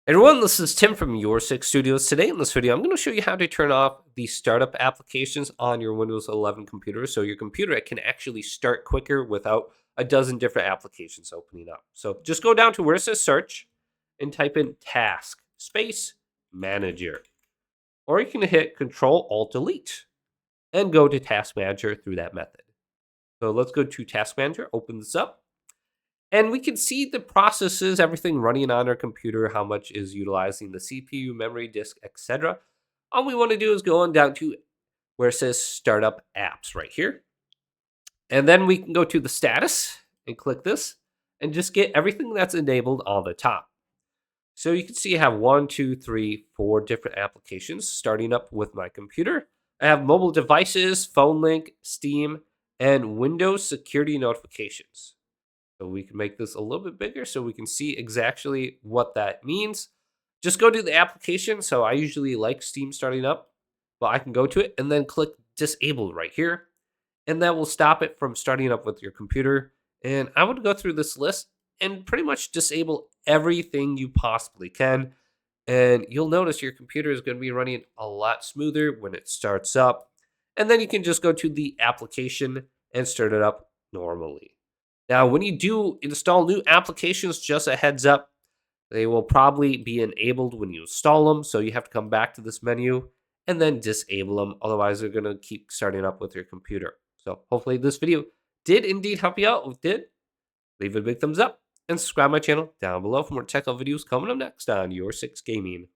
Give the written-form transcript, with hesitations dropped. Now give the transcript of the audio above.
Everyone, this is Tim from Your Six Studios. Today in this video, I'm going to show you how to turn off the startup applications on your Windows 11 computer so your computer can actually start quicker without a dozen different applications opening up. So just go down to where it says search and type in task space manager. Or you can hit Ctrl Alt Delete and go to task manager through that method. So let's go to task manager, open this up. And we can see the processes, everything running on our computer, how much is utilizing the CPU, memory, disk, etc. All we want to do is go on down to where it says Startup Apps right here. And then we can go to the status and click this and just get everything that's enabled on the top. So you can see I have 1, 2, 3, 4 different applications starting up with my computer. I have mobile devices, phone link, Steam, and Windows security notifications. So we can make this a little bit bigger so we can see exactly what that means. Just go to the application. So I usually like Steam starting up, but I can go to it and then click disable right here. And that will stop it from starting up with your computer. And I would go through this list and pretty much disable everything you possibly can. And you'll notice your computer is going to be running a lot smoother when it starts up. And then you can just go to the application and start it up normally. Now, when you do install new applications, just a heads up, they will probably be enabled when you install them. So you have to come back to this menu and then disable them. Otherwise, they're going to keep starting up with your computer. So hopefully this video did indeed help you out. If it did, leave it a big thumbs up and subscribe to my channel down below for more technical videos coming up next on Your Six Gaming.